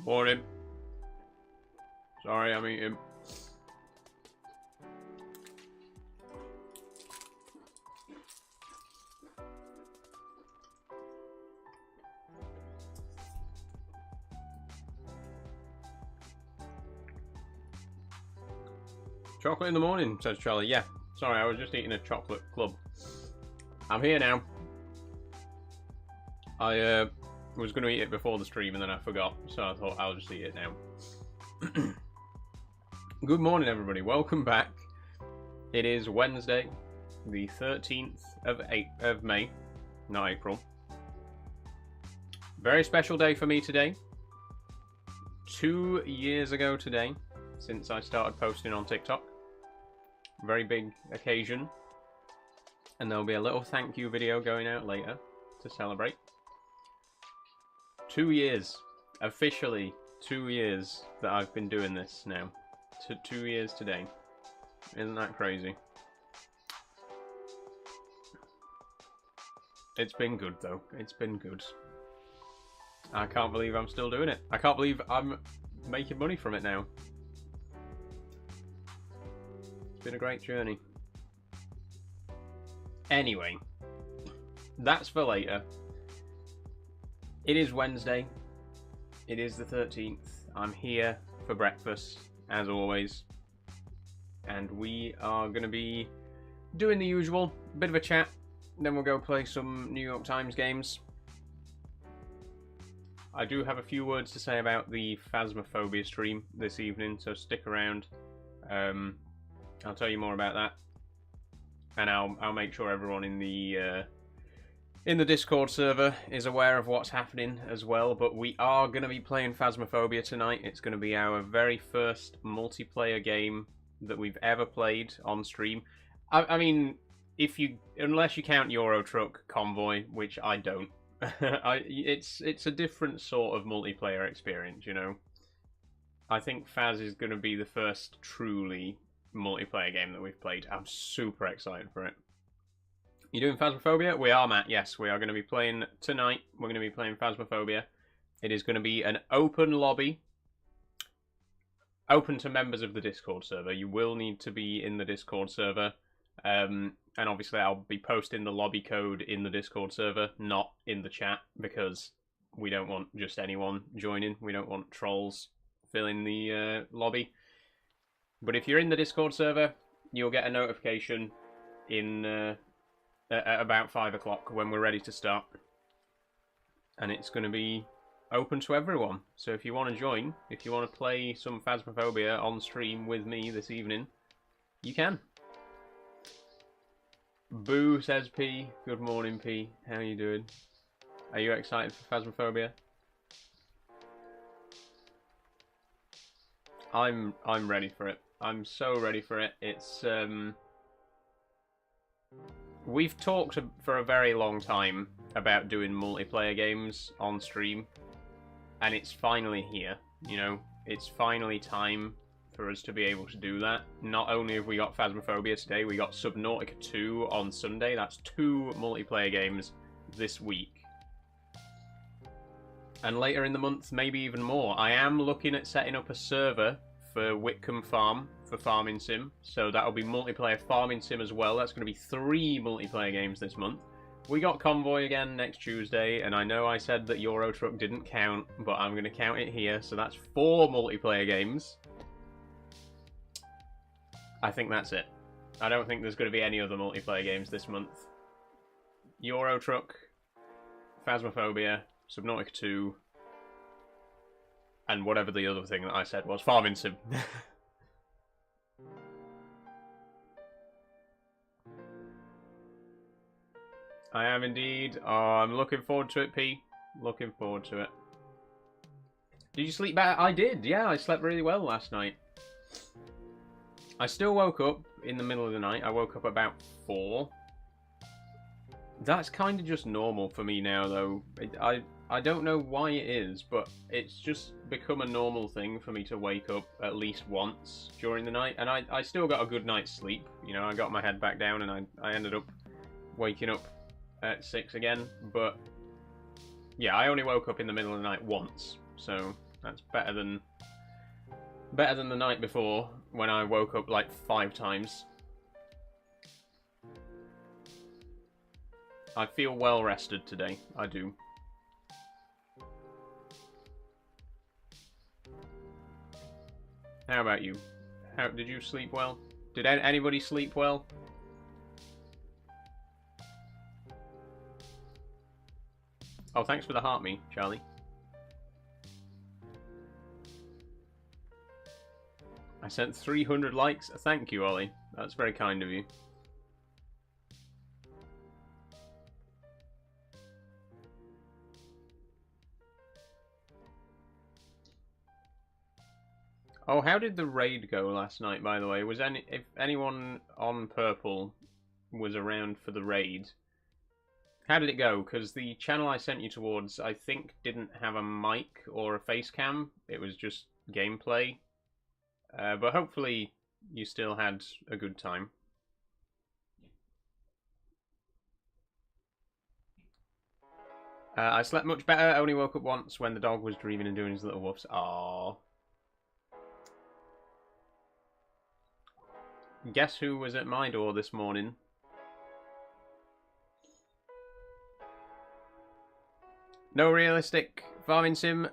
Morning. Sorry, I'm eating. Chocolate in the morning, says Charlie. Yeah, sorry, I was just eating a chocolate club. I'm here now. I was going to eat it before the stream and then I forgot, so I thought I'll just eat it now. Good morning, everybody. Welcome back. It is Wednesday, the 13th of May, not April. Very special day for me today. 2 years ago today, since I started posting on TikTok. Very big occasion. And there'll be a little thank you video going out later to celebrate. 2 years. Officially 2 years that I've been doing this now. 2 years today. Isn't that crazy? It's been good though. It's been good. I can't believe I'm still doing it. I can't believe I'm making money from it now. It's been a great journey. Anyway, that's for later. It is Wednesday. It is the 13th. I'm here for breakfast, as always. And we are going to be doing the usual. Bit of a chat. Then we'll go play some New York Times games. I do have a few words to say about the Phasmophobia stream this evening, so stick around. I'll tell you more about that. And I'll make sure everyone in the Discord server is aware of what's happening as well. But we are going to be playing Phasmophobia tonight. It's going to be our very first multiplayer game that we've ever played on stream. I mean, unless you count Euro Truck Convoy, which I don't. It's a different sort of multiplayer experience, you know. I think Phas is going to be the first truly multiplayer game that we've played. I'm super excited for it. You doing Phasmophobia? We are, Matt. Yes, we are going to be playing tonight. We're going to be playing Phasmophobia. It is going to be an open lobby. Open to members of the Discord server. You will need to be in the Discord server. And obviously I'll be posting the lobby code in the Discord server, not in the chat, because we don't want just anyone joining. We don't want trolls filling the lobby. But if you're in the Discord server, you'll get a notification in at about 5 o'clock when we're ready to start. And it's going to be open to everyone. So if you want to join, if you want to play some Phasmophobia on stream with me this evening, you can. Boo, says P. Good morning, P. How are you doing? Are you excited for Phasmophobia? I'm ready for it. I'm so ready for it. It's we've talked for a very long time about doing multiplayer games on stream, and it's finally here. You know, it's finally time for us to be able to do that. Not only have we got Phasmophobia today, we got Subnautica 2 on Sunday. That's 2 multiplayer games this week. And later in the month, maybe even more. I am looking at setting up a server for Whitcomb Farm, for Farming Sim. So that'll be multiplayer Farming Sim as well. That's going to be 3 multiplayer games this month. We got Convoy again next Tuesday, and I know I said that Euro Truck didn't count, but I'm going to count it here. So that's 4 multiplayer games. I think that's it. I don't think there's going to be any other multiplayer games this month. Euro Truck, Phasmophobia, Subnautica 2, and whatever the other thing that I said was, Farming Sim. I am indeed. Oh, I'm looking forward to it, P. Looking forward to it. Did you sleep better? I did, yeah. I slept really well last night. I still woke up in the middle of the night. I woke up about 4. That's kind of just normal for me now, though. I don't know why it is, but it's just become a normal thing for me to wake up at least once during the night. And I still got a good night's sleep. You know, I got my head back down and I ended up waking up at 6 again. But yeah, I only woke up in the middle of the night once. So That's better than the night before when I woke up like 5 times. I feel well rested today. I do. How about you? How did you sleep well? Did anybody sleep well? Oh, thanks for the heart me, Charlie. I sent 300 likes. Thank you, Ollie. That's very kind of you. Oh, how did the raid go last night, by the way? If anyone on purple was around for the raid, how did it go? Because the channel I sent you towards, I think, didn't have a mic or a face cam. It was just gameplay. But hopefully you still had a good time. I slept much better. I only woke up once when the dog was dreaming and doing his little woofs. Aww. Guess who was at my door this morning? No realistic farming sim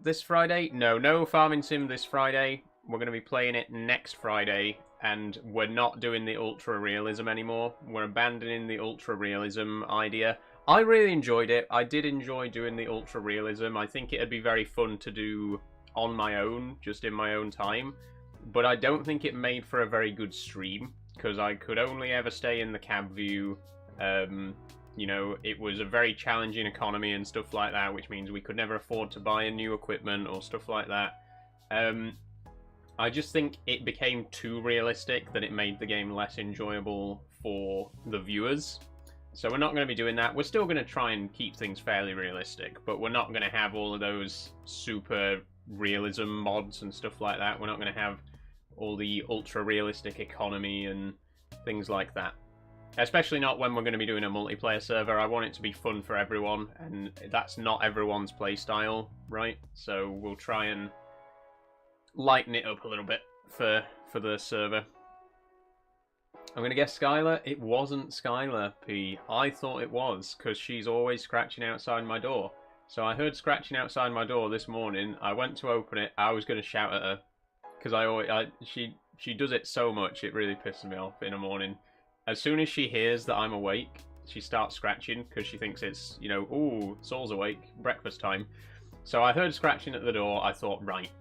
this Friday? No farming sim this Friday. We're going to be playing it next Friday, and we're not doing the ultra realism anymore. We're abandoning the ultra realism idea. I really enjoyed it. I did enjoy doing the ultra realism. I think it'd be very fun to do on my own, just in my own time. But I don't think it made for a very good stream, because I could only ever stay in the cab view. You know, it was a very challenging economy and stuff like that, which means we could never afford to buy a new equipment or stuff like that. I just think it became too realistic, that it made the game less enjoyable for the viewers. So we're not going to be doing that. We're still going to try and keep things fairly realistic, but we're not going to have all of those super realism mods and stuff like that. We're not going to have all the ultra realistic economy and things like that. Especially not when we're going to be doing a multiplayer server. I want it to be fun for everyone, and that's not everyone's playstyle, right? So we'll try and lighten it up a little bit for the server. I'm going to guess Skylar. It wasn't Skylar, P. I thought it was, because she's always scratching outside my door. So I heard scratching outside my door this morning. I went to open it. I was going to shout at her, because she does it so much. It really pisses me off in the morning. As soon as she hears that I'm awake, she starts scratching, because she thinks it's, you know, ooh, Saul's awake, breakfast time. So I heard scratching at the door. I thought, right.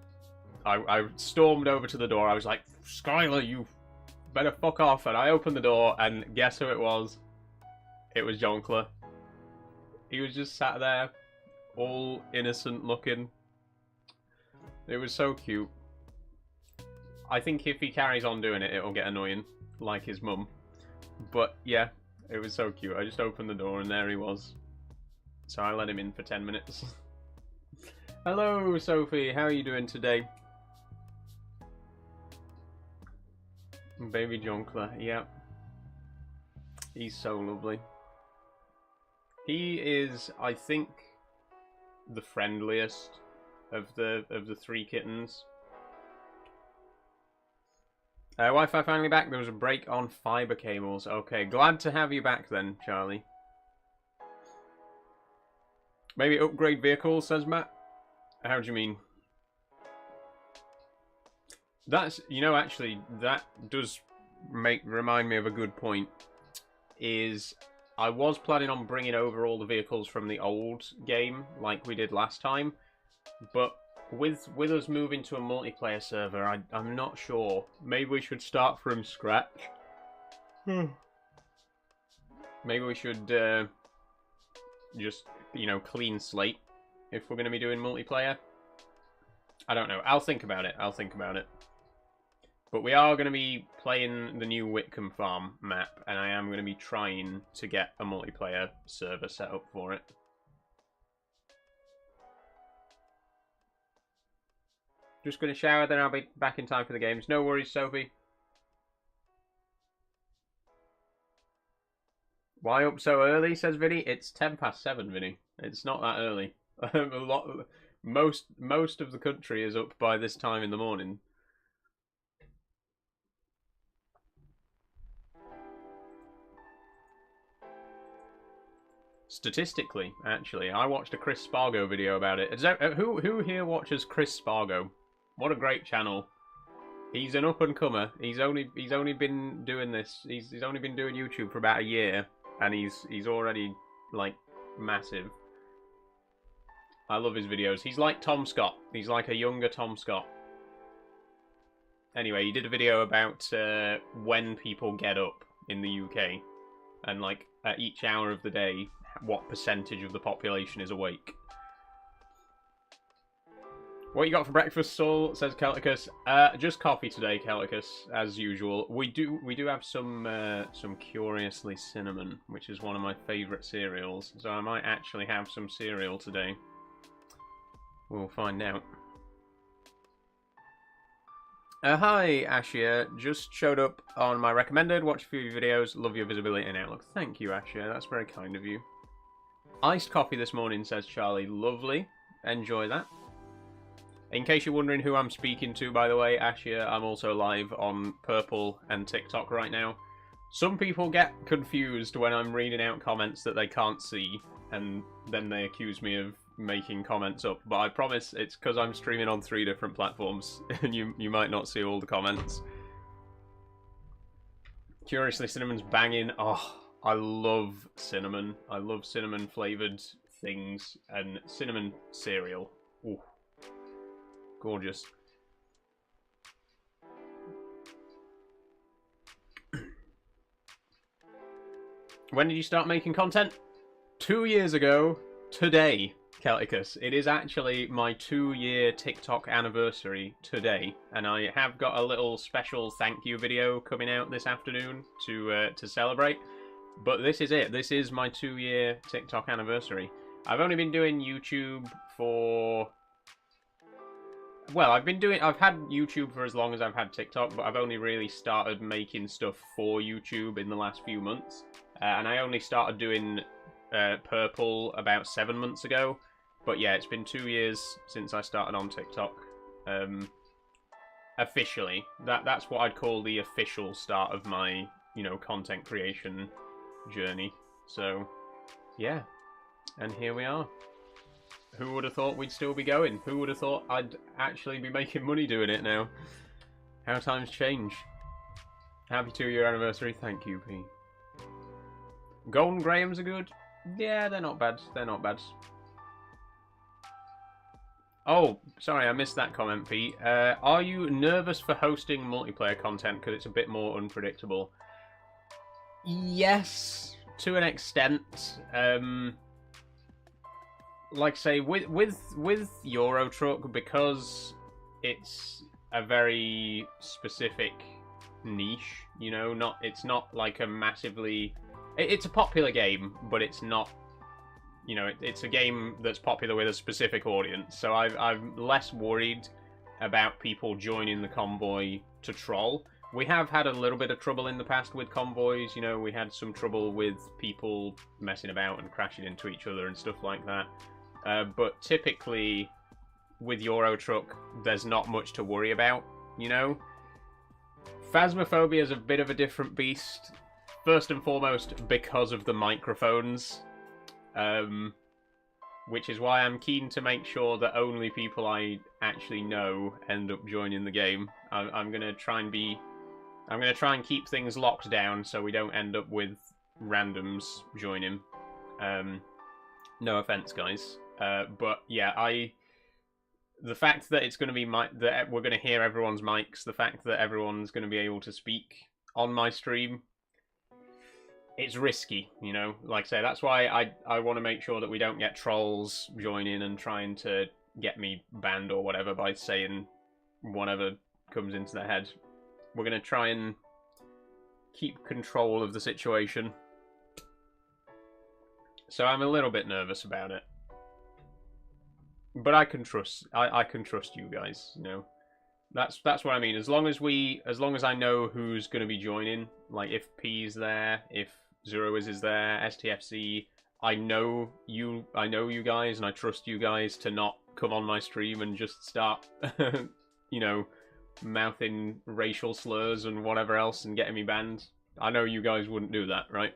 I stormed over to the door. I was like, Skylar, you better fuck off. And I opened the door, and guess who it was? It was Jonkler. He was just sat there, all innocent looking. It was so cute. I think if he carries on doing it, it'll get annoying, like his mum. But yeah, it was so cute. I just opened the door and there he was. So I let him in for 10 minutes. Hello, Sophie. How are you doing today? Baby Jonkler, yeah. He's so lovely. He is, I think, the friendliest of the 3 kittens. Wi-Fi finally back. There was a break on fiber cables. Okay, glad to have you back then, Charlie. Maybe upgrade vehicles, says Matt. How do you mean? That's, you know, actually, that does remind me of a good point. Is I was planning on bringing over all the vehicles from the old game, like we did last time, but with us moving to a multiplayer server, I'm not sure. Maybe we should start from scratch. Maybe we should just, you know, clean slate if we're going to be doing multiplayer. I don't know. I'll think about it. But we are going to be playing the new Whitcomb Farm map, and I am going to be trying to get a multiplayer server set up for it. Just going to shower, then I'll be back in time for the games. No worries, Sophie. Why up so early, says Vinny? It's 7:10, Vinny. It's not that early. Most of the country is up by this time in the morning. Statistically, actually, I watched a Chris Spargo video about it. Who here watches Chris Spargo? What a great channel. He's an up and comer. He's only been doing this. He's only been doing YouTube for about a year, and he's already like massive. I love his videos. He's like Tom Scott. He's like a younger Tom Scott. Anyway, he did a video about when people get up in the UK, and like at each hour of the day, what percentage of the population is awake. What you got for breakfast, Saul? Says Celticus. Just coffee today, Celticus, as usual. We do have some Curiously Cinnamon, which is one of my favourite cereals. So I might actually have some cereal today. We'll find out. Hi, Ashia. Just showed up on my recommended. Watch a few videos. Love your visibility and outlook. Thank you, Ashia. That's very kind of you. Iced coffee this morning, says Charlie. Lovely. Enjoy that. In case you're wondering who I'm speaking to, by the way, Ashia, I'm also live on Purple and TikTok right now. Some people get confused when I'm reading out comments that they can't see, and then they accuse me of making comments up. But I promise it's because I'm streaming on 3 different platforms, and you might not see all the comments. Curiously, Cinnamon's banging. Oh, I love cinnamon. I love cinnamon-flavoured things, and cinnamon cereal. Ooh. Gorgeous. When did you start making content? 2 years ago, today, Celticus. It is actually my 2-year TikTok anniversary today, and I have got a little special thank you video coming out this afternoon to celebrate. But this is it. This is my 2-year TikTok anniversary. I've only been doing YouTube for... Well, I've had YouTube for as long as I've had TikTok, but I've only really started making stuff for YouTube in the last few months. And I only started doing Purple about 7 months ago. But yeah, it's been 2 years since I started on TikTok. Officially. That's what I'd call the official start of my, content creation journey. So, yeah. And here we are. Who would have thought we'd still be going? Who would have thought I'd actually be making money doing it now? How times change. Happy 2-year anniversary. Thank you, P. Golden Grahams are good. Yeah, they're not bad. They're not bad. Oh, sorry, I missed that comment, Pete. Are you nervous for hosting multiplayer content because it's a bit more unpredictable? Yes, to an extent. Like I say, with Euro Truck, because it's a very specific niche, it's not like a massively... It's a popular game, but it's not, it's a game that's popular with a specific audience. So I'm less worried about people joining the convoy to troll. We have had a little bit of trouble in the past with convoys, we had some trouble with people messing about and crashing into each other and stuff like that. But typically, with Euro Truck, there's not much to worry about, Phasmophobia is a bit of a different beast. First and foremost, because of the microphones. Which is why I'm keen to make sure that only people I actually know end up joining the game. I'm gonna try and keep things locked down so we don't end up with randoms joining. No offense, guys. But yeah, the fact that it's going to be that we're going to hear everyone's mics, the fact that everyone's going to be able to speak on my stream, it's risky, Like I say, that's why I want to make sure that we don't get trolls joining and trying to get me banned or whatever by saying whatever comes into their head. We're going to try and keep control of the situation. So I'm a little bit nervous about it. But I can trust you guys, That's what I mean. As long as I know who's going to be joining, like if P's there, if Zero is there, STFC, I know you guys and I trust you guys to not come on my stream and just start, you know, mouthing racial slurs and whatever else and getting me banned. I know you guys wouldn't do that, right?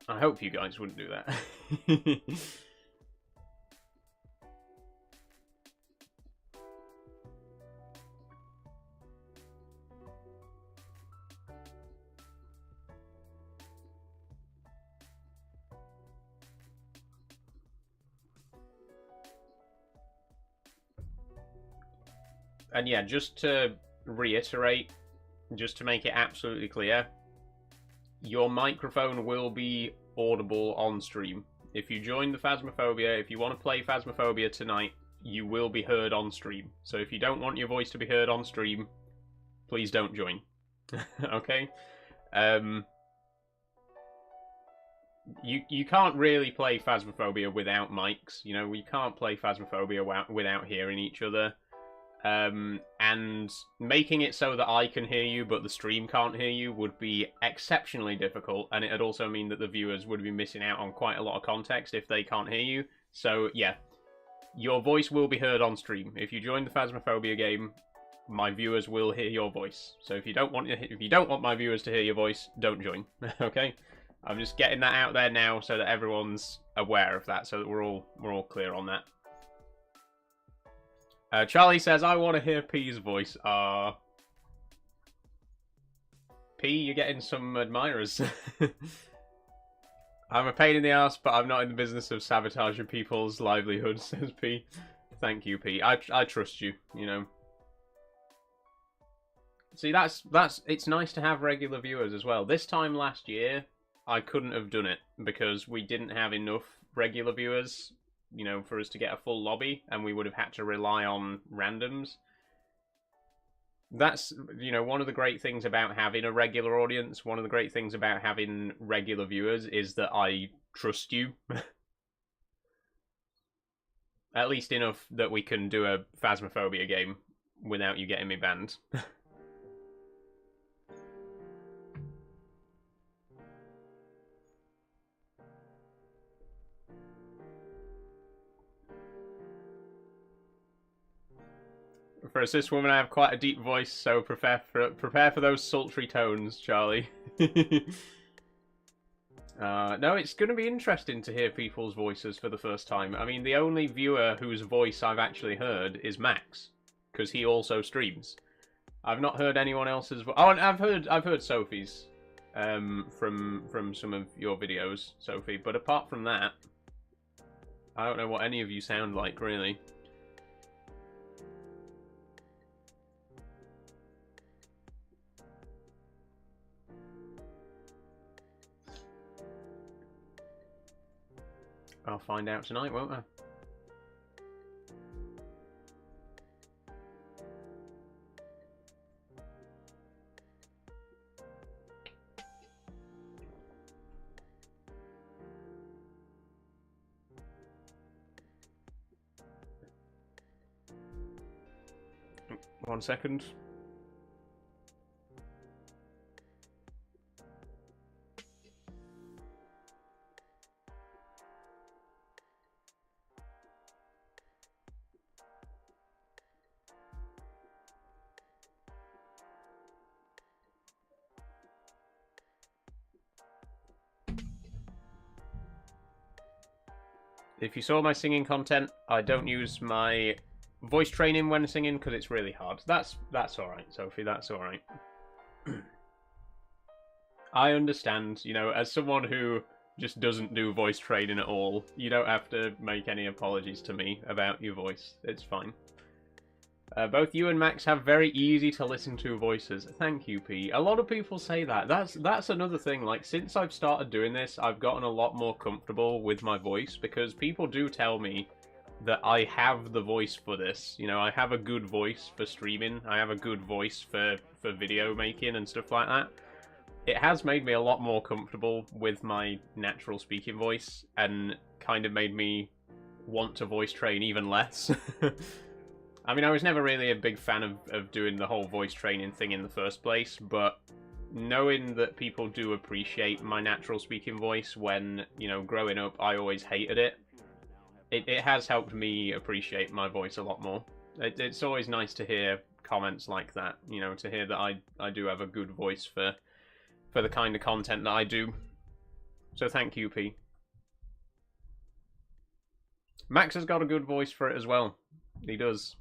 I hope you guys wouldn't do that. And yeah, just to reiterate, just to make it absolutely clear, your microphone will be audible on stream. If you join the Phasmophobia, if you want to play Phasmophobia tonight, you will be heard on stream. So if you don't want your voice to be heard on stream, please don't join. Okay? You can't really play Phasmophobia without mics. You know, we can't play Phasmophobia without hearing each other. And making it so that I can hear you but the stream can't hear you would be exceptionally difficult, and it'd also mean that the viewers would be missing out on quite a lot of context if they can't hear you. So yeah, your voice will be heard on stream. If you join the Phasmophobia game, my viewers will hear your voice. So if you don't want my viewers to hear your voice, don't join. Okay? I'm just getting that out there now so that everyone's aware of that, so that we're all clear on that. Charlie says, I want to hear P's voice. P, you're getting some admirers. I'm a pain in the ass, but I'm not in the business of sabotaging people's livelihoods, says P. Thank you, P. I trust you, you know. See, it's nice to have regular viewers as well. This time last year, I couldn't have done it because we didn't have enough regular viewers, you know, for us to get a full lobby, and we would have had to rely on randoms. That's, you know, one of the great things about having a regular audience, one of the great things about having regular viewers is that I trust you. At least enough that we can do a Phasmophobia game without you getting me banned. For a cis woman, I have quite a deep voice, so prepare for those sultry tones, Charlie. No, it's going to be interesting to hear people's voices for the first time. I mean, the only viewer whose voice I've actually heard is Max, because he also streams. I've not heard anyone else's voice. Oh, and I've heard Sophie's from some of your videos, Sophie. But apart from that, I don't know what any of you sound like, really. I'll find out tonight, won't I? One second. If you saw my singing content, I don't use my voice training when singing because it's really hard. That's alright, Sophie, that's alright. I understand, you know, as someone who just doesn't do voice training at all, you don't have to make any apologies to me about your voice. It's fine. Both you and Max have very easy to listen to voices. Thank you, P. A lot of people say that. That's another thing. Like, since I've started doing this, I've gotten a lot more comfortable with my voice because people do tell me that I have the voice for this. You know, I have a good voice for streaming. I have a good voice for video making and stuff like that. It has made me a lot more comfortable with my natural speaking voice and kind of made me want to voice train even less. I mean, I was never really a big fan of doing the whole voice training thing in the first place, but knowing that people do appreciate my natural speaking voice when, you know, growing up, I always hated it. it has helped me appreciate my voice a lot more. It's always nice to hear comments like that, you know, to hear that I do have a good voice for the kind of content that I do. So thank you, P. Max has got a good voice for it as well. He does.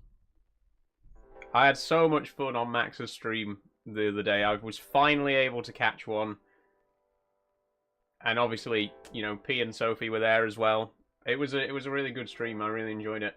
I had so much fun on Max's stream the other day. I was finally able to catch one. And obviously, you know, P and Sophie were there as well. It was a really good stream. I really enjoyed it.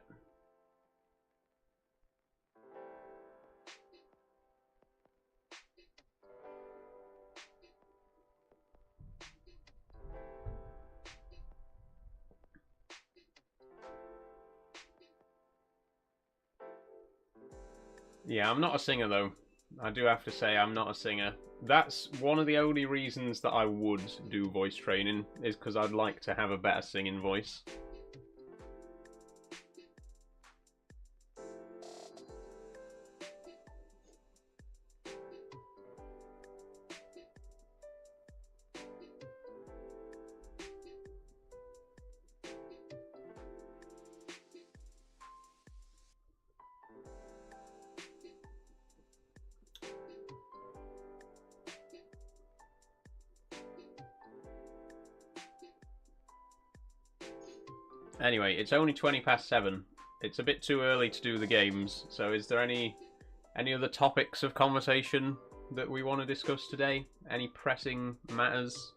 Yeah, I'm not a singer though. I do have to say I'm not a singer. That's one of the only reasons that I would do voice training, is because I'd like to have a better singing voice. Anyway, it's only 7:20. It's a bit too early to do the games, so is there any other topics of conversation that we want to discuss today? Any pressing matters?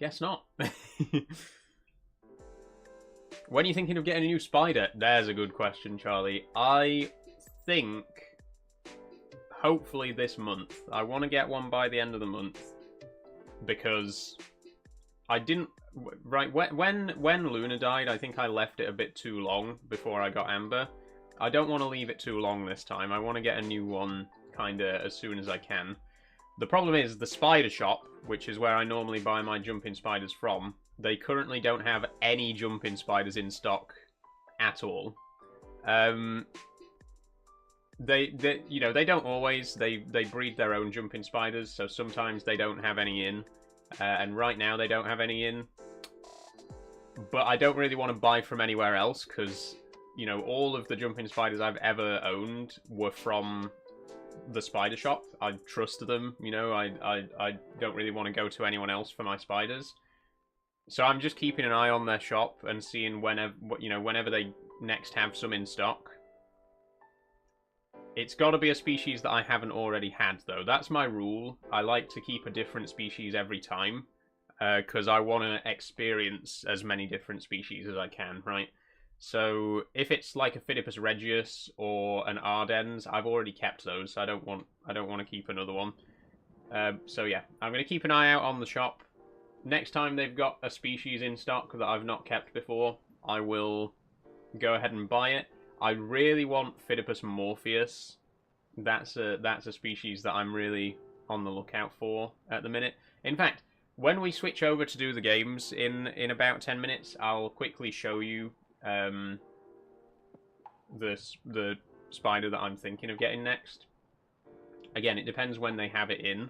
Guess not. When are you thinking of getting a new spider? There's a good question, Charlie. I think hopefully this month. I want to get one by the end of the month, because I didn't... Right, when Luna died, I think I left it a bit too long before I got Amber. I don't want to leave it too long this time. I want to get a new one kind of as soon as I can. The problem is the spider shop, which is where I normally buy my jumping spiders from, they currently don't have any jumping spiders in stock at all. They you know, they don't always. They breed their own jumping spiders, so sometimes they don't have any in. And right now they don't have any in. But I don't really want to buy from anywhere else, because, you know, all of the jumping spiders I've ever owned were from the spider shop. I trusted them, you know. I don't really want to go to anyone else for my spiders. So I'm just keeping an eye on their shop and seeing whenever they next have some in stock. It's got to be a species that I haven't already had, though. That's my rule. I like to keep a different species every time, because I want to experience as many different species as I can, right? So if it's like a Phidippus regius or an Ardens, I've already kept those. So I don't want to keep another one. So yeah, I'm going to keep an eye out on the shop. Next time they've got a species in stock that I've not kept before, I will go ahead and buy it. I really want Phidippus morpheus. That's a species that I'm really on the lookout for at the minute. In fact, when we switch over to do the games in about 10 minutes, I'll quickly show you the spider that I'm thinking of getting next. Again, it depends when they have it in.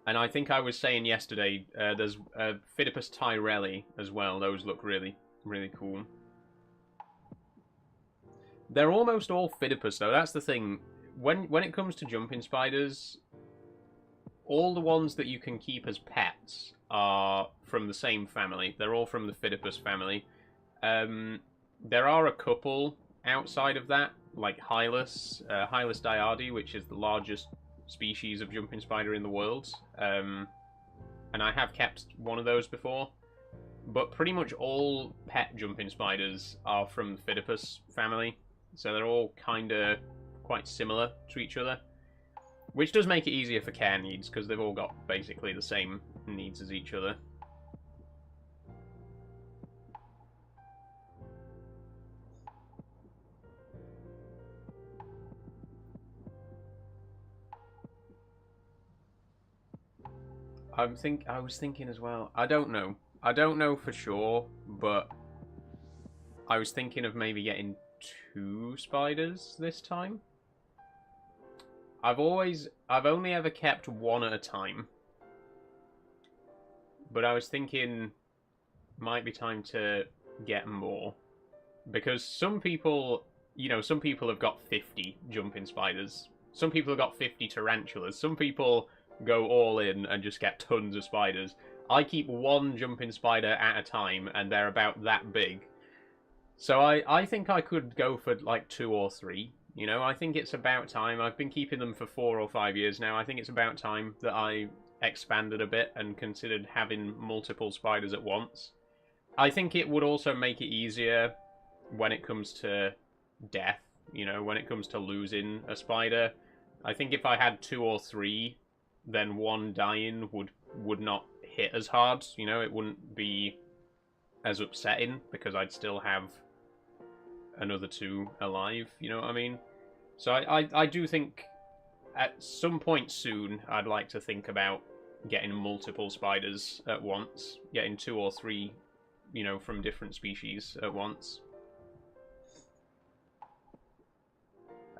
And I think I was saying yesterday, there's Phidippus tyrelli as well. Those look really, really cool. They're almost all Phidippus, though. That's the thing. When it comes to jumping spiders, all the ones that you can keep as pets are from the same family. They're all from the Phidippus family. There are a couple outside of that, like Hylas diardi, which is the largest species of jumping spider in the world. And I have kept one of those before. But pretty much all pet jumping spiders are from the Phidippus family. So they're all kind of quite similar to each other. Which does make it easier for care needs, because they've all got basically the same needs as each other. I was thinking as well. I don't know. I don't know for sure, but I was thinking of maybe getting 2 spiders this time. I've only ever kept 1 at a time. But I was thinking might be time to get more. Because some people, some people have got 50 jumping spiders. Some people have got 50 tarantulas. Some people go all in and just get tons of spiders. I keep 1 jumping spider at a time, and they're about that big. So I think I could go for like 2 or 3. I think it's about time. I've been keeping them for 4 or 5 years now. I think it's about time that I expanded a bit and considered having multiple spiders at once. I think it would also make it easier when it comes to death, when it comes to losing a spider. I think if I had 2 or 3, then 1 dying would not hit as hard, it wouldn't be as upsetting because I'd still have another 2 alive, you know what I mean? So I do think at some point soon I'd like to think about getting multiple spiders at once, getting 2 or 3, from different species at once.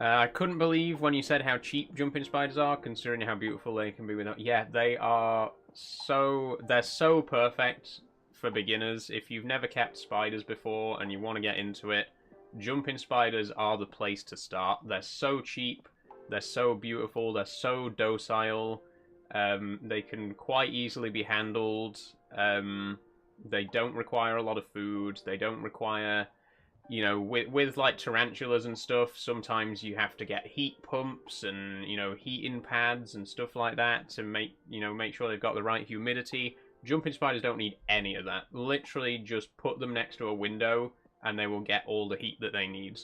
I couldn't believe when you said how cheap jumping spiders are, considering how beautiful they can be without... Yeah, they're so perfect for beginners. If you've never kept spiders before and you want to get into it, jumping spiders are the place to start. They're so cheap, they're so beautiful, they're so docile, they can quite easily be handled, they don't require a lot of food, they don't require... with like tarantulas and stuff, sometimes you have to get heat pumps and, heating pads and stuff like that to make sure they've got the right humidity. Jumping spiders don't need any of that. Literally just put them next to a window and they will get all the heat that they need,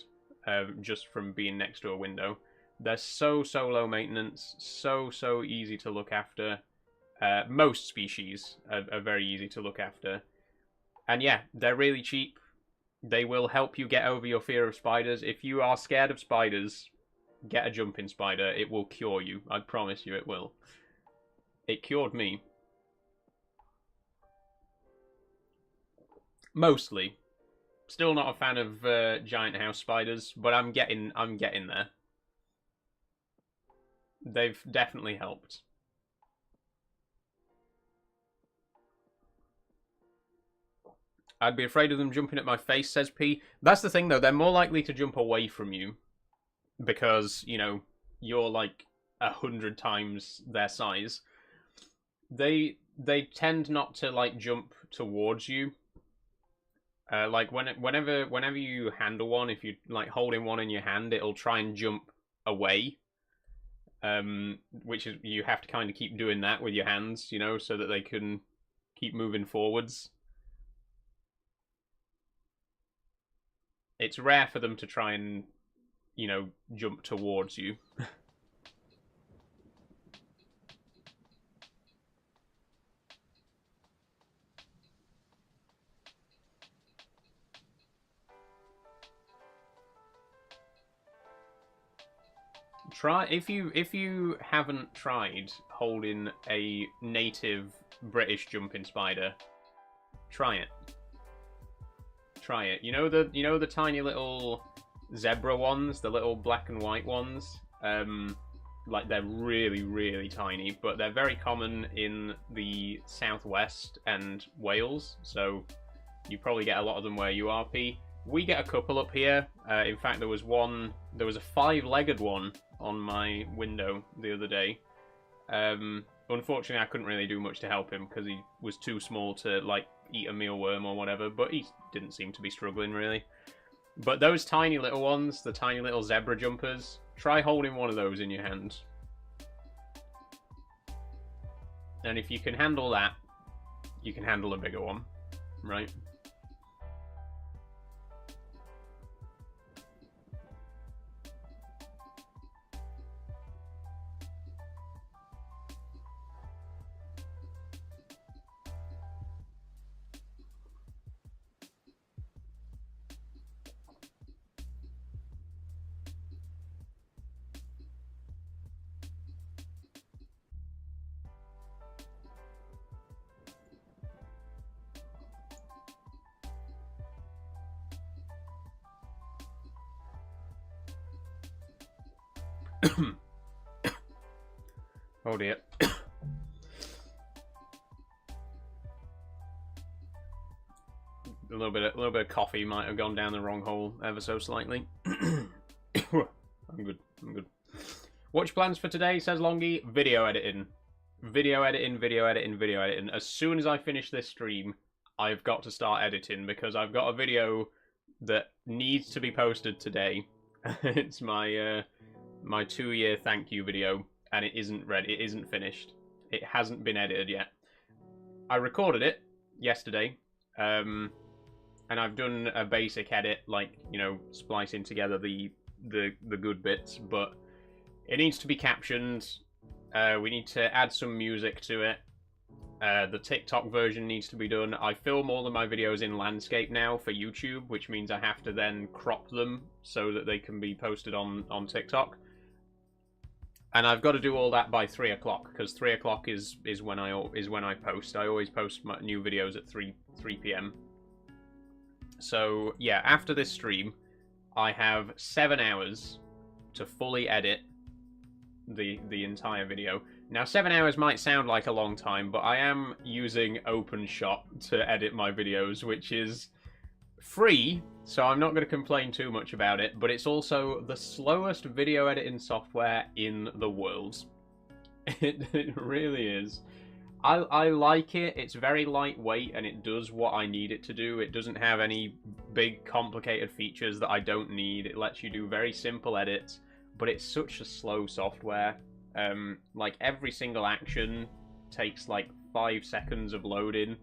just from being next to a window. They're so low maintenance, so easy to look after. Most species are very easy to look after. And yeah, they're really cheap. They will help you get over your fear of spiders. If you are scared of spiders, get a jumping spider. It will cure you. I promise you it will. It cured me. Mostly. Still not a fan of giant house spiders, but I'm getting there. They've definitely helped. I'd be afraid of them jumping at my face, says P. That's the thing, though. They're more likely to jump away from you because, you're like 100 times their size. They tend not to, like, jump towards you. Like, whenever you handle one, if you, like, holding one in your hand, it'll try and jump away. Which is, you have to kind of keep doing that with your hands, so that they can keep moving forwards. It's rare for them to try and, jump towards you. If you haven't tried holding a native British jumping spider, try it. Try it. You know the tiny little zebra ones, the little black and white ones? Like, they're really tiny, but they're very common in the southwest and Wales, so you probably get a lot of them where you are, P. We get a couple up here. In fact, there was a 5-legged one on my window the other day. Unfortunately, I couldn't really do much to help him because he was too small to, like, eat a mealworm or whatever, but he didn't seem to be struggling, really. But those tiny little ones, the tiny little zebra jumpers, try holding one of those in your hand. And if you can handle that, you can handle a bigger one, right? Oh dear. A little bit of coffee might have gone down the wrong hole ever so slightly. I'm good. What's your plans for today? Says Longy. Video editing. Video editing. As soon as I finish this stream, I've got to start editing because I've got a video that needs to be posted today. It's my my 2-year thank you video, and it isn't ready. It isn't finished. It hasn't been edited yet. I recorded it yesterday. And I've done a basic edit, like, you know, splicing together the good bits, but it needs to be captioned. We need to add some music to it. The TikTok version needs to be done. I film all of my videos in landscape now for YouTube, which means I have to then crop them so that they can be posted on TikTok. And I've got to do all that by 3 o'clock, because 3 o'clock is when I post. I always post my new videos at 3 p.m. So, yeah, after this stream, I have 7 hours to fully edit the entire video. Now, 7 hours might sound like a long time, but I am using OpenShot to edit my videos, which is free, so I'm not going to complain too much about it, but it's also the slowest video editing software in the world. It really is. I like it. It's very lightweight and it does what I need it to do. It doesn't have any big complicated features that I don't need. It lets you do very simple edits, but it's such a slow software. Like every single action takes like 5 seconds of loading.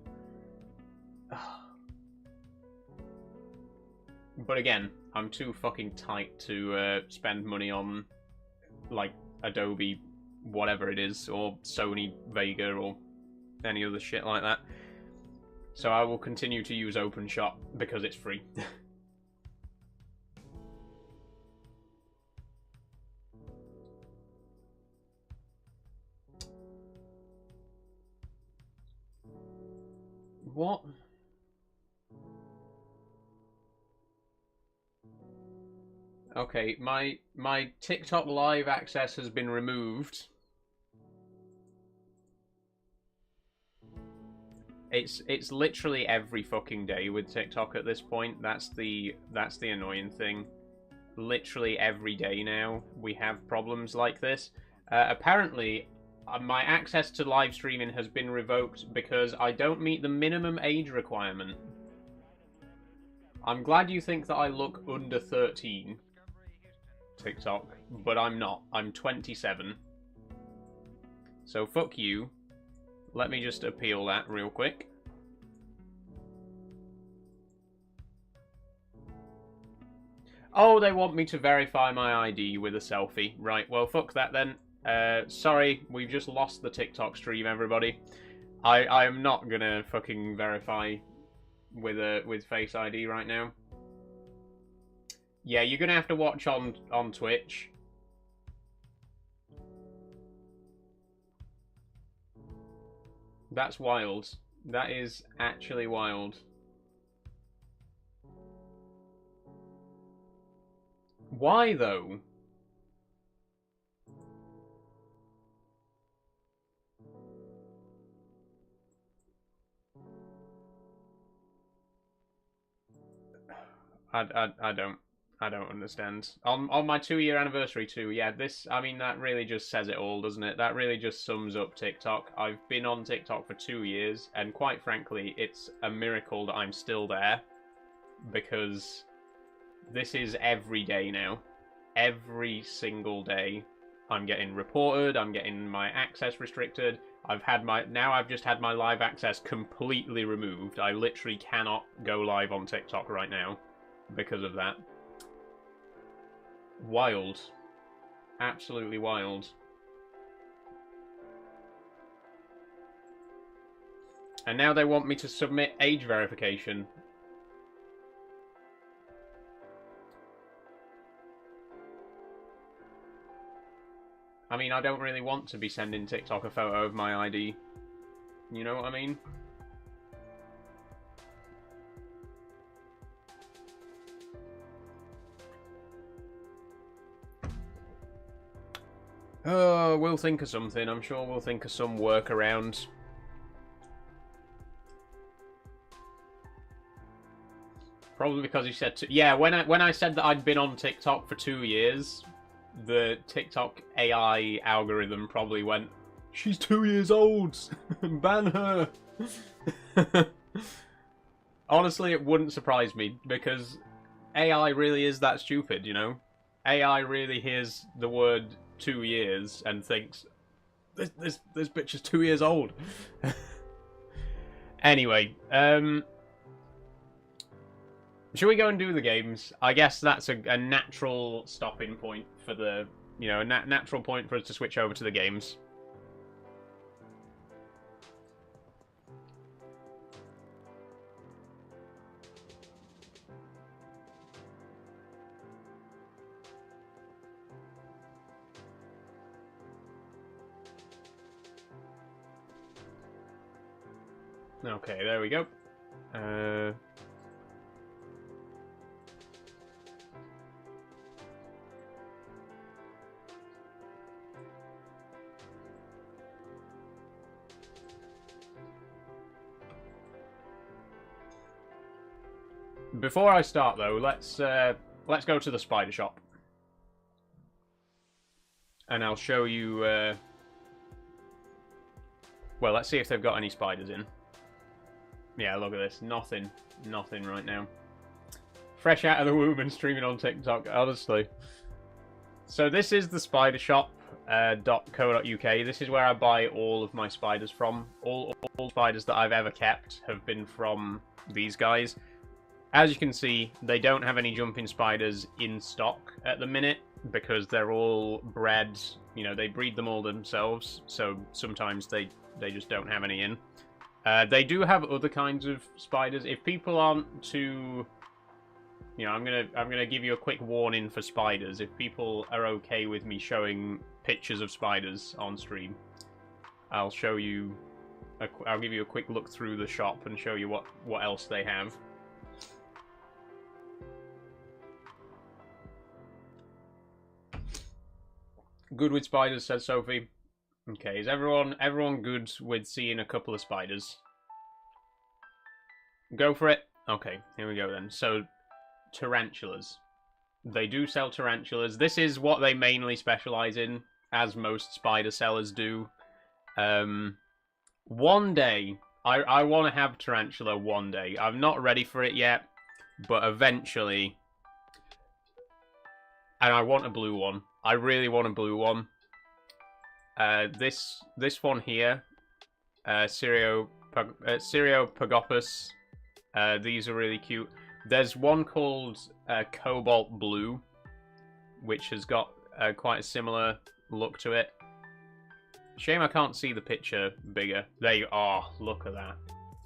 But again, I'm too fucking tight to spend money on like Adobe whatever it is, or Sony Vega, or any other shit like that. So I will continue to use OpenShot because it's free. What? Okay, my TikTok live access has been removed. It's literally every fucking day with TikTok at this point. That's the annoying thing. Literally every day now we have problems like this. Apparently, my access to live streaming has been revoked because I don't meet the minimum age requirement. I'm glad you think that I look under 13, TikTok, but I'm not. I'm 27. So fuck you. Let me just appeal that real quick. Oh, they want me to verify my ID with a selfie. Right, well, fuck that then. Sorry, we've just lost the TikTok stream, everybody. I am not gonna fucking verify with Face ID right now. Yeah, you're gonna have to watch on Twitch. That's wild. That is actually wild. Why though? I don't understand. On my 2-year anniversary too, yeah, I mean, that really just says it all, doesn't it? That really just sums up TikTok. I've been on TikTok for 2 years, and quite frankly, it's a miracle that I'm still there, because this is every day now. Every single day, I'm getting reported, I'm getting my access restricted. Now I've just had my live access completely removed. I literally cannot go live on TikTok right now because of that. Wild. Absolutely wild. And now they want me to submit age verification. I mean, I don't really want to be sending TikTok a photo of my ID. You know what I mean? Oh, we'll think of something. I'm sure we'll think of some workaround. Probably because you said yeah. When I said that I'd been on TikTok for 2 years, the TikTok AI algorithm probably went, "She's 2 years old. Ban her." Honestly, it wouldn't surprise me because AI really is that stupid, you know? AI really hears the word 2 years and thinks, this bitch is 2 years old. Anyway, should we go and do the games? I guess that's a natural stopping point for the, you know, a natural point for us to switch over to the games. Okay, there we go. Before I start, though, let's go to the spider shop, and I'll show you. Well, let's see if they've got any spiders in. Yeah, look at this. Nothing right now. Fresh out of the womb and streaming on TikTok, honestly. So this is the spider shop. .co.uk. This is where I buy all of my spiders from. All spiders that I've ever kept have been from these guys. As you can see, they don't have any jumping spiders in stock at the minute because they're all bred. You know, they breed them all themselves, so sometimes they just don't have any in. They do have other kinds of spiders. If people aren't too, you know, I'm gonna give you a quick warning for spiders. If people are okay with me showing pictures of spiders on stream, I'll show you. I'll give you a quick look through the shop and show you what else they have. Good with spiders, says Sophie. Okay, is everyone good with seeing a couple of spiders? Go for it. Okay, here we go then. So, tarantulas. They do sell tarantulas. This is what they mainly specialize in, as most spider sellers do. One day, I want to have tarantula one day. I'm not ready for it yet, but eventually. And I want a blue one. I really want a blue one. This one here, Cereopagopus. These are really cute. There's one called Cobalt Blue, which has got quite a similar look to it. Shame I can't see the picture bigger. There you are. Look at that.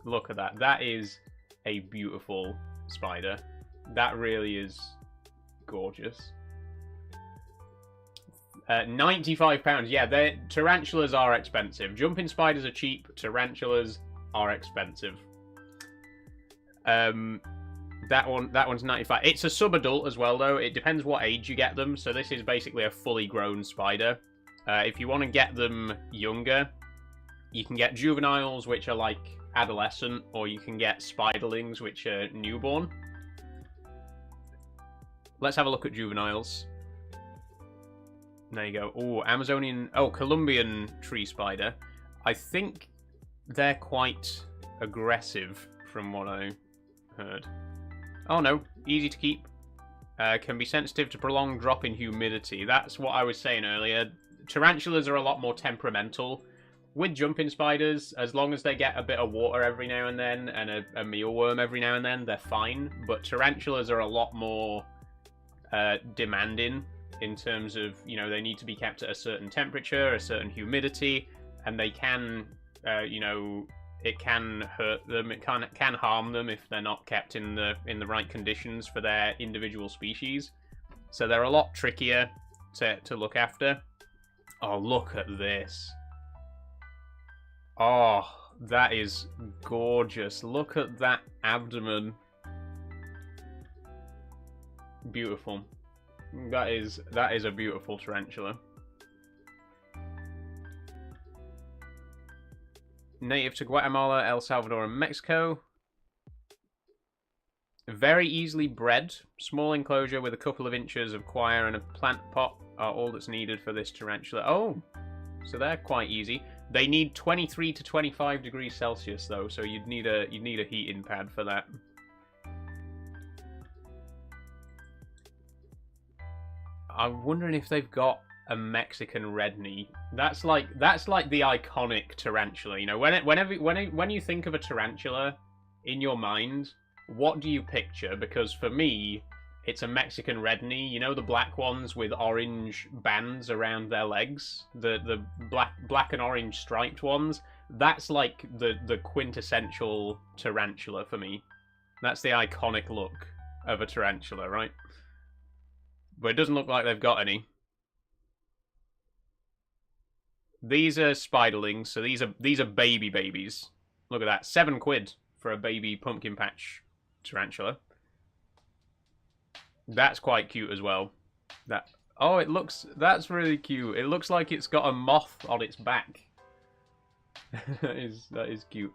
Look at that. That is a beautiful spider. That really is gorgeous. £95. Yeah, tarantulas are expensive. Jumping spiders are cheap. Tarantulas are expensive. That one's 95. It's a sub-adult as well, though. It depends what age you get them. So this is basically a fully grown spider. If you want to get them younger, you can get juveniles, which are like adolescent, or you can get spiderlings, which are newborn. Let's have a look at juveniles. There you go. Oh, Amazonian... Oh, Colombian tree spider. I think they're quite aggressive, from what I heard. Oh, no. Easy to keep. Can be sensitive to prolonged drop in humidity. That's what I was saying earlier. Tarantulas are a lot more temperamental. With jumping spiders, as long as they get a bit of water every now and then, and a mealworm every now and then, they're fine. But tarantulas are a lot more demanding. In terms of, you know, they need to be kept at a certain temperature, a certain humidity, and they can, you know, it can hurt them. It can harm them if they're not kept in the right conditions for their individual species. So they're a lot trickier to look after. Oh, look at this! Oh, that is gorgeous. Look at that abdomen. Beautiful. That is a beautiful tarantula. Native to Guatemala, El Salvador, and Mexico. Very easily bred. Small enclosure with a couple of inches of coir and a plant pot are all that's needed for this tarantula. Oh, so they're quite easy. They need 23 to 25 degrees Celsius though, so you'd need a heating pad for that. I'm wondering if they've got a Mexican red knee. That's like the iconic tarantula. You know, when you think of a tarantula in your mind, what do you picture? Because for me, it's a Mexican red knee. You know, the black ones with orange bands around their legs, the black and orange striped ones. That's like the quintessential tarantula for me. That's the iconic look of a tarantula, right? But it doesn't look like they've got any. These are spiderlings, so these are baby babies. Look at that, £7 for a baby pumpkin patch tarantula. That's quite cute as well. That's really cute. It looks like it's got a moth on its back. that is cute.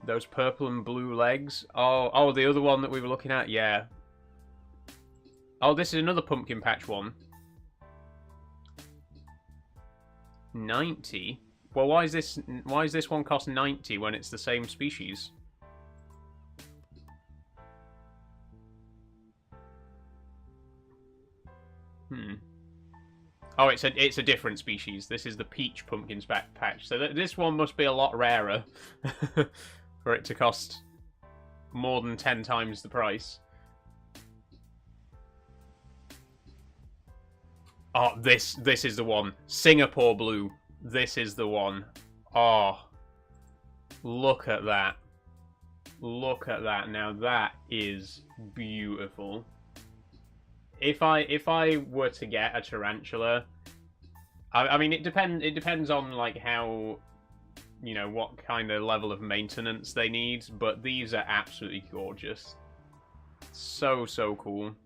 Those purple and blue legs. Oh, the other one that we were looking at, yeah. Oh, this is another pumpkin patch one. 90? Well, why is this one cost 90 when it's the same species? Oh, it's a different species. This is the peach pumpkin patch. So this one must be a lot rarer for it to cost more than 10 times the price. Oh, this is the one. Singapore blue. This is the one. Oh, look at that. Look at that. Now that is beautiful. If I were to get a tarantula, I mean it depends on like how, you know, what kind of level of maintenance they need, but these are absolutely gorgeous. So cool.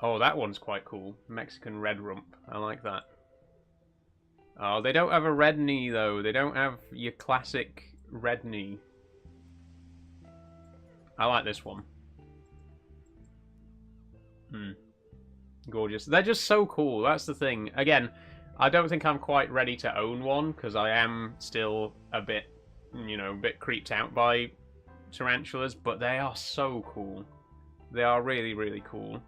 Oh, that one's quite cool. Mexican red rump. I like that. Oh, they don't have a red knee, though. They don't have your classic red knee. I like this one. Gorgeous. They're just so cool. That's the thing. Again, I don't think I'm quite ready to own one, because I am still a bit, you know, a bit creeped out by tarantulas, but they are so cool. They are really, really cool.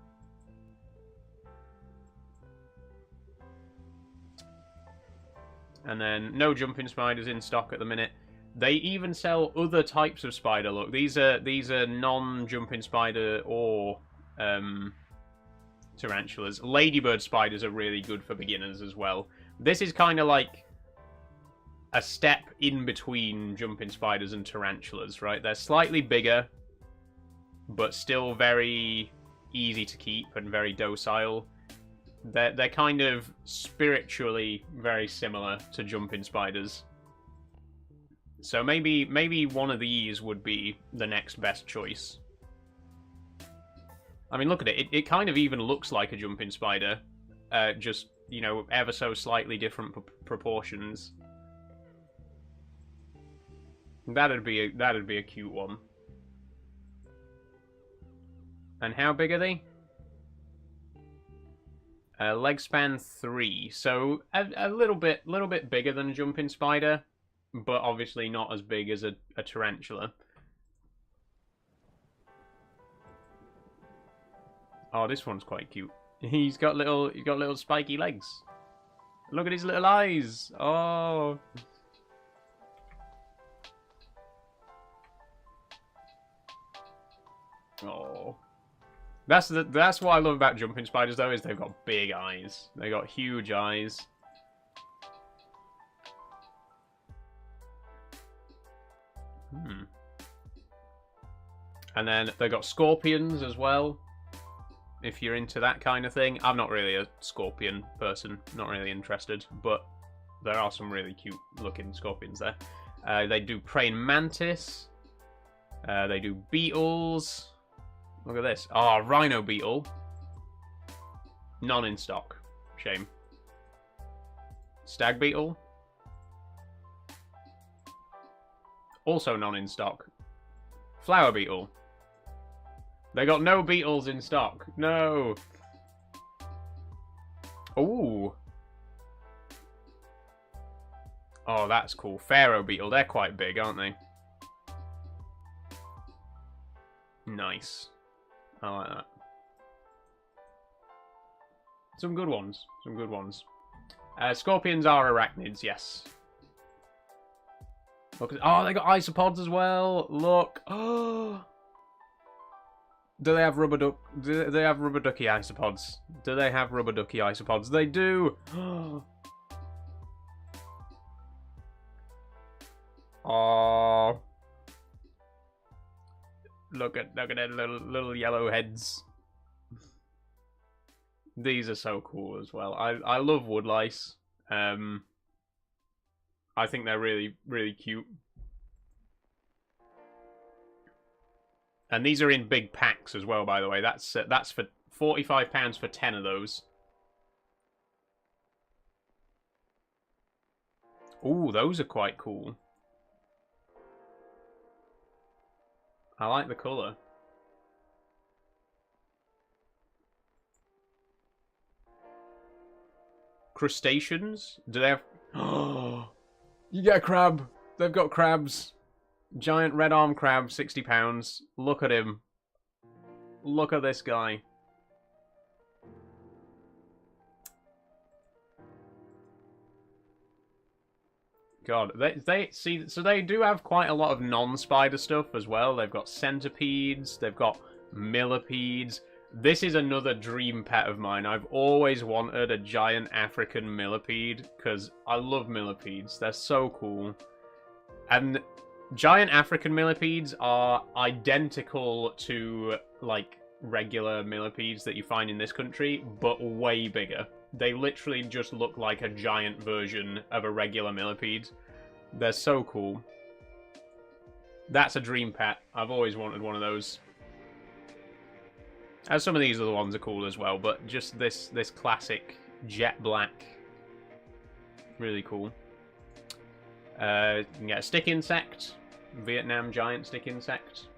And then no jumping spiders in stock at the minute. They even sell other types of spider. Look, these are non-jumping spider or tarantulas. Ladybird spiders are really good for beginners as well. This is kind of like a step in between jumping spiders and tarantulas, right? They're slightly bigger, but still very easy to keep and very docile. They're kind of spiritually very similar to jumping spiders. So maybe one of these would be the next best choice. I mean, look at it. It kind of even looks like a jumping spider, just, you know, ever so slightly different proportions. That'd be a cute one. And how big are they? Leg span 3, so a little bit bigger than a jumping spider, but obviously not as big as a tarantula. Oh, this one's quite cute. He's got little spiky legs. Look at his little eyes. Oh. Oh. That's what I love about jumping spiders, though, is they've got big eyes. They've got huge eyes. And then they've got scorpions as well, if you're into that kind of thing. I'm not really a scorpion person, not really interested, but there are some really cute looking scorpions there. They do praying mantis. They do beetles. Look at this. Oh, rhino beetle. None in stock. Shame. Stag beetle. Also none in stock. Flower beetle. They got no beetles in stock. No. Ooh. Oh, that's cool. Pharaoh beetle. They're quite big, aren't they? Nice. I like that. Some good ones. Some good ones. Scorpions are arachnids, yes. Look at, oh, they got isopods as well. Look. Oh. Do they have rubber duck? Do they have rubber ducky isopods? Do they have rubber ducky isopods? They do. Oh. Look at their little yellow heads. These are so cool as well. I love woodlice. I think they're really cute. And these are in big packs as well, by the way. That's for £45 for 10 of those. Ooh, those are quite cool. I like the colour. Crustaceans? Do they have... Oh, you get a crab. They've got crabs. Giant red arm crab, £60. Look at him. Look at this guy. God, they see, so they do have quite a lot of non-spider stuff as well. They've got centipedes, they've got millipedes. This is another dream pet of mine. I've always wanted a giant African millipede because I love millipedes. They're so cool. And giant African millipedes are identical to, like, regular millipedes that you find in this country, but way bigger. They literally just look like a giant version of a regular millipede. They're so cool. That's a dream pet. I've always wanted one of those. And some of these other ones are cool as well, but just this classic jet black. Really cool. You can get a stick insect. Vietnam giant stick insect.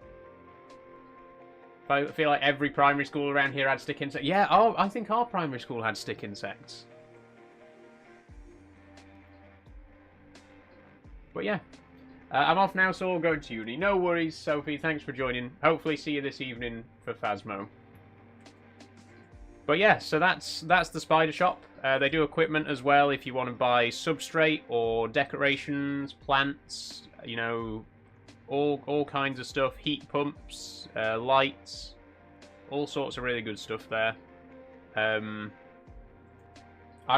I feel like every primary school around here had stick insects. Yeah, oh, I think our primary school had stick insects. But yeah. I'm off now, so I'll go to uni. No worries, Sophie. Thanks for joining. Hopefully see you this evening for Phasmo. But yeah, so that's the spider shop. They do equipment as well if you want to buy substrate or decorations, plants, you know, all kinds of stuff. Heat pumps, lights, all sorts of really good stuff there. I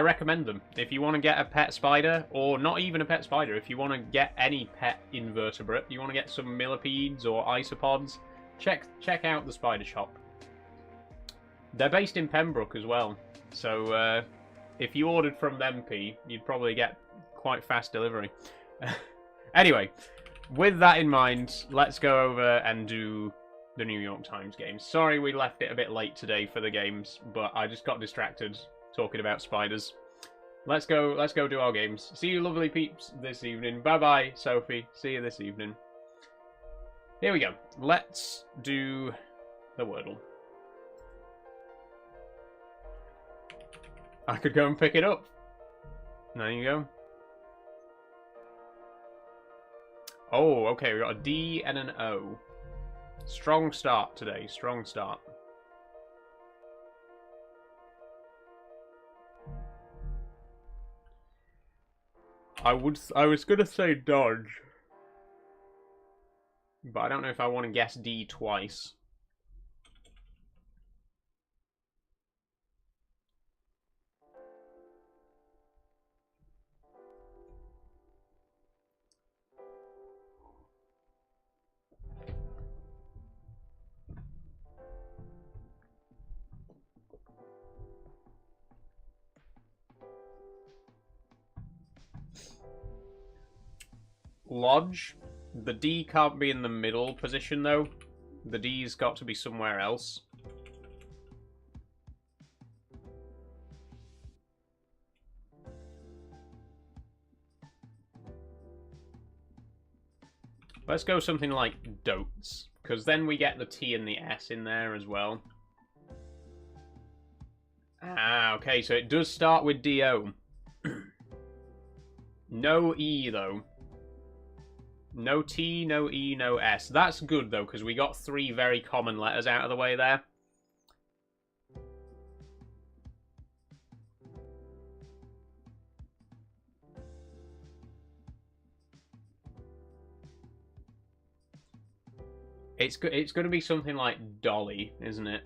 recommend them. If you want to get a pet spider, or not even a pet spider, if you want to get any pet invertebrate, you want to get some millipedes or isopods, check out the spider shop. They're based in Pembroke as well, so if you ordered from them, P, you'd probably get quite fast delivery. Anyway, with that in mind, let's go over and do the New York Times games. Sorry we left it a bit late today for the games, but I just got distracted talking about spiders. Let's go do our games. See you lovely peeps this evening. Bye-bye, Sophie. See you this evening. Here we go. Let's do the Wordle. I could go and pick it up. There you go. Oh, okay, we got a D and an O. Strong start today, strong start. I was gonna say dodge, but I don't know if I want to guess D twice. Lodge. The D can't be in the middle position, though. The D's got to be somewhere else. Let's go something like Dotes, because then we get the T and the S in there as well. Ah, okay, so it does start with D-O. No E, though. No T, no E, no S. That's good, though, because we got 3 very common letters out of the way there. It's going to be something like Dolly, isn't it?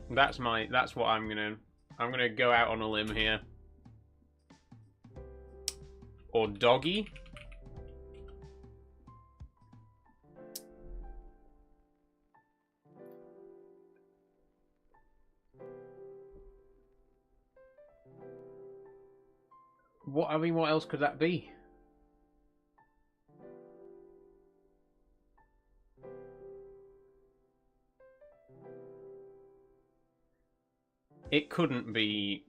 That's what I'm gonna go out on a limb here. Or Doggy. What else could that be? It couldn't be.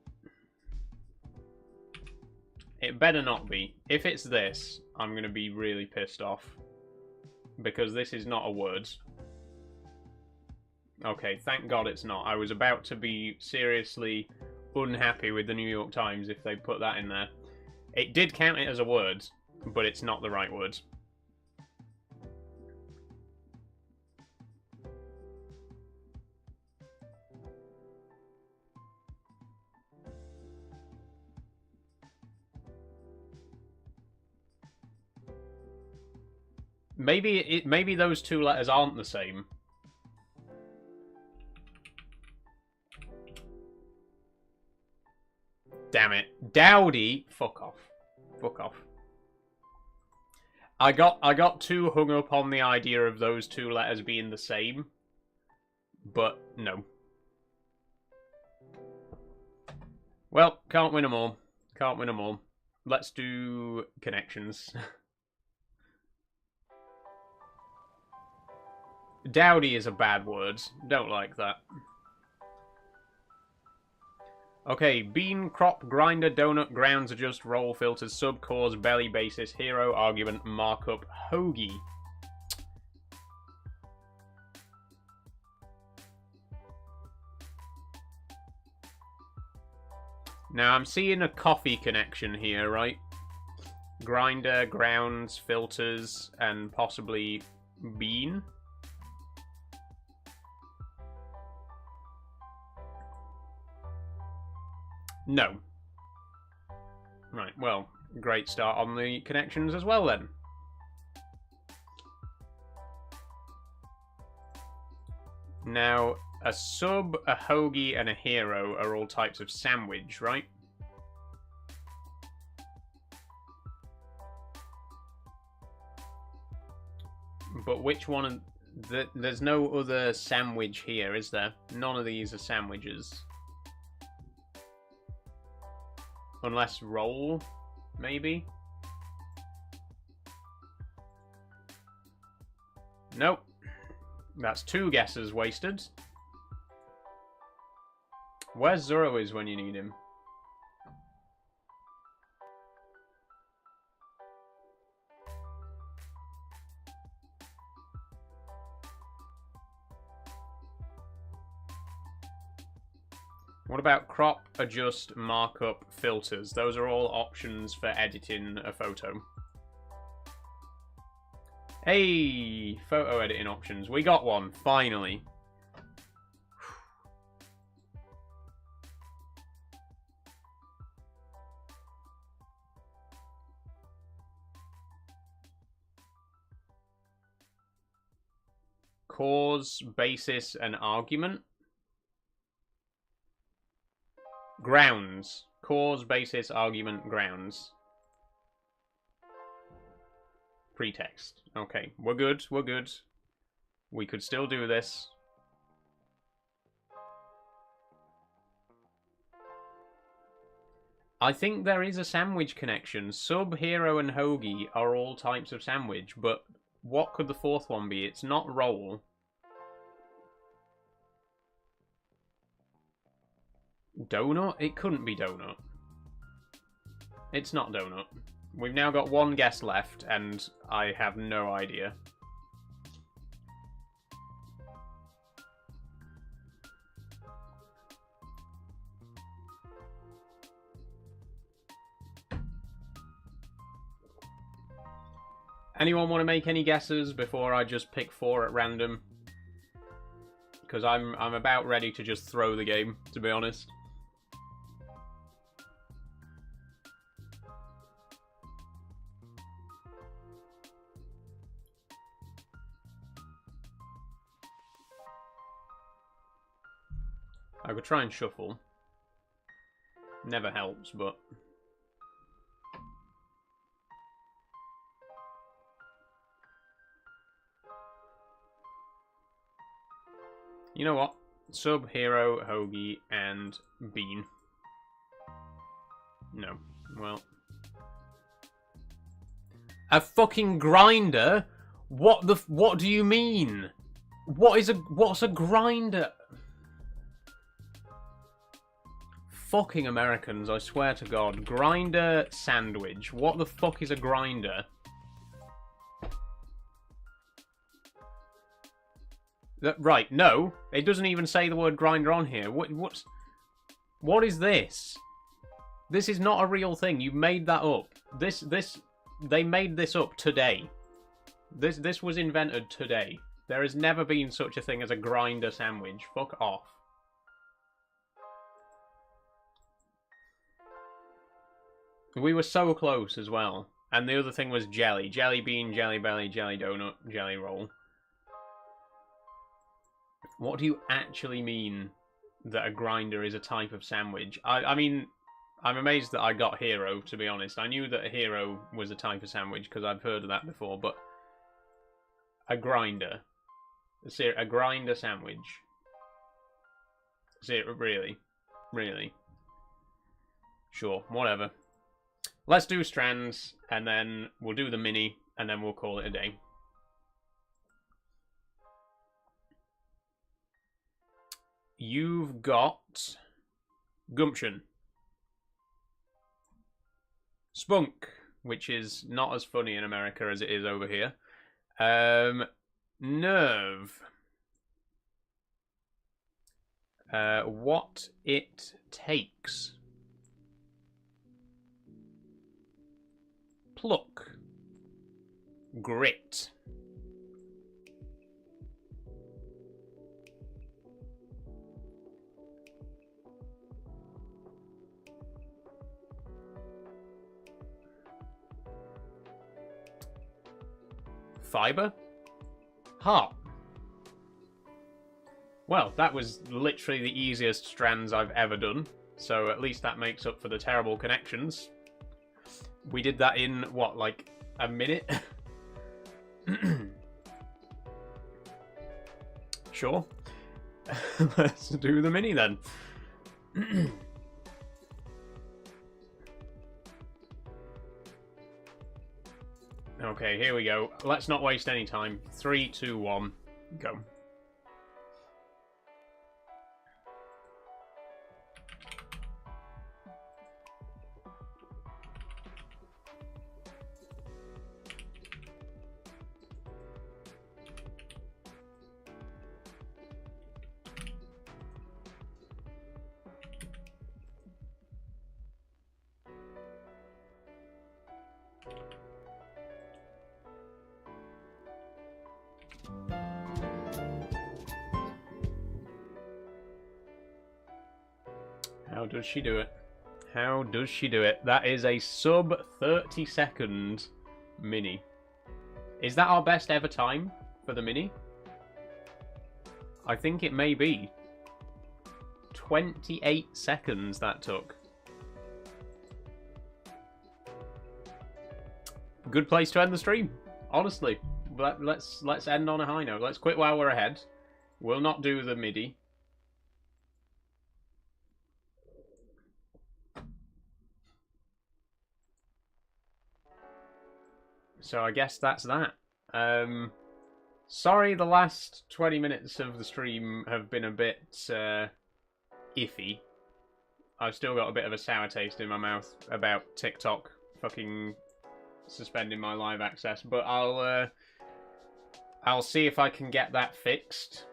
It better not be. If it's this, I'm going to be really pissed off. Because this is not a word. Okay, thank God it's not. I was about to be seriously unhappy with the New York Times if they put that in there. It did count it as a word, but it's not the right word. Maybe those 2 letters aren't the same. Damn it. Dowdy. Fuck off. Fuck off. I got too hung up on the idea of those 2 letters being the same. But no. Well, can't win them all. Can't win them all. Let's do connections. Dowdy is a bad word. Don't like that. Okay, bean, crop, grinder, donut, grounds, adjust, roll, filters, sub, cause, belly, basis, hero, argument, markup, hoagie. Now, I'm seeing a coffee connection here, right? Grinder, grounds, filters, and possibly bean. No. Right, well, great start on the connections as well then. Now, a sub, a hoagie, and a hero are all types of sandwich, right? But which one? There's no other sandwich here, is there? None of these are sandwiches. Unless roll, maybe? Nope. That's 2 guesses wasted. Where's Zorois when you need him? What about crop, adjust, markup, filters? Those are all options for editing a photo. Hey, photo editing options. We got one, finally. Cause, basis, and argument. Grounds. Cause, basis, argument, grounds. Pretext. Okay, we're good, we're good. We could still do this. I think there is a sandwich connection. Sub, hero, and hoagie are all types of sandwich, but what could the fourth one be? It's not roll. Donut? It couldn't be donut. It's not donut. We've now got one guess left, and I have no idea. Anyone want to make any guesses before I just pick 4 at random? Because I'm about ready to just throw the game, to be honest. I could try and shuffle. Never helps, but... You know what? Sub, hero, hoagie, and bean. No. Well. A fucking grinder? What do you mean? What's a grinder? Fucking Americans, I swear to God. Grinder sandwich. What the fuck is a grinder? Right, no. It doesn't even say the word grinder on here. What is this? This is not a real thing. You made that up. They made this up today. This was invented today. There has never been such a thing as a grinder sandwich. Fuck off. We were so close as well. And the other thing was jelly. Jelly bean, jelly belly, jelly donut, jelly roll. What do you actually mean that a grinder is a type of sandwich? I mean, I'm amazed that I got hero, to be honest. I knew that a hero was a type of sandwich because I've heard of that before, but a grinder. A grinder sandwich. Really? Really? Sure, whatever. Let's do strands, and then we'll do the mini, and then we'll call it a day. You've got gumption, spunk, which is not as funny in America as it is over here, nerve, what it takes, pluck, grit, fiber? Heart. Well, that was literally the easiest strands I've ever done, so at least that makes up for the terrible connections. We did that in, what, like a minute? Sure. Let's do the mini then. Okay, here we go. Let's not waste any time. 3, 2, 1, go. How does she do it? How does she do it? That is a sub 30-second mini. Is that our best ever time for the mini? I think it may be. 28 seconds that took. Good place to end the stream, honestly. But let's end on a high note. Let's quit while we're ahead. We'll not do the MIDI. So I guess that's that. Sorry the last 20 minutes of the stream have been a bit iffy. I've still got a bit of a sour taste in my mouth about TikTok fucking suspending my live access, but I'll see if I can get that fixed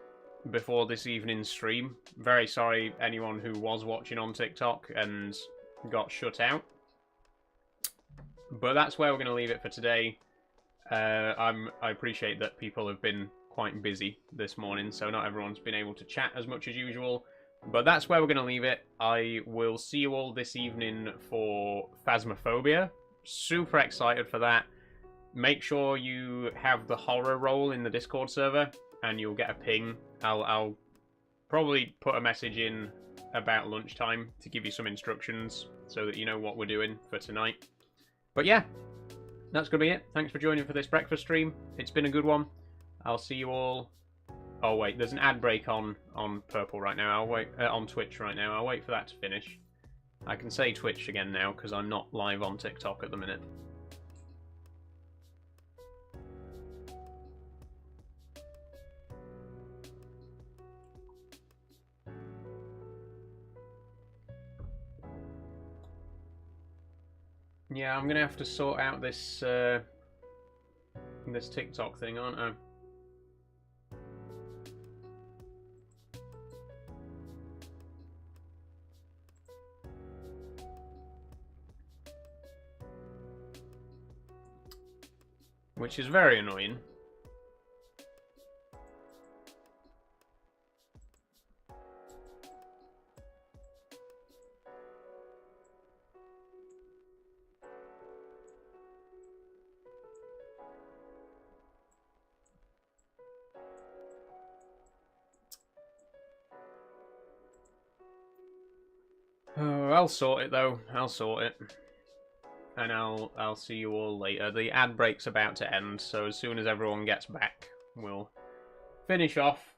before this evening's stream. Very sorry anyone who was watching on TikTok and got shut out. But that's where we're going to leave it for today. I appreciate that people have been quite busy this morning, so not everyone's been able to chat as much as usual. But that's where we're going to leave it. I will see you all this evening for Phasmophobia. Super excited for that. Make sure you have the horror role in the Discord server, and you'll get a ping. I'll probably put a message in about lunchtime to give you some instructions so that you know what we're doing for tonight. But yeah, that's going to be it. Thanks for joining for this breakfast stream. It's been a good one. I'll see you all... Oh wait, there's an ad break on Purple right now. I'll wait on Twitch right now. I'll wait for that to finish. I can say Twitch again now because I'm not live on TikTok at the minute. Yeah, I'm gonna have to sort out this this TikTok thing, aren't I? Which is very annoying. Oh, I'll sort it though. I'll sort it. And I'll see you all later. The ad break's about to end, so as soon as everyone gets back, we'll finish off.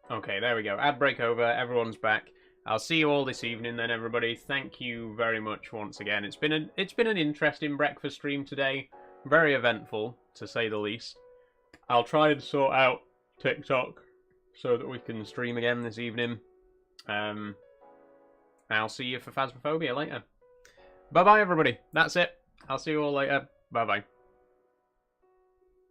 Okay, there we go. Ad break over. Everyone's back. I'll see you all this evening then, everybody. Thank you very much once again. It's been an interesting breakfast stream today. Very eventful, to say the least. I'll try and sort out TikTok so that we can stream again this evening. I'll see you for Phasmophobia later. Bye-bye, everybody. That's it. I'll see you all later. Bye-bye.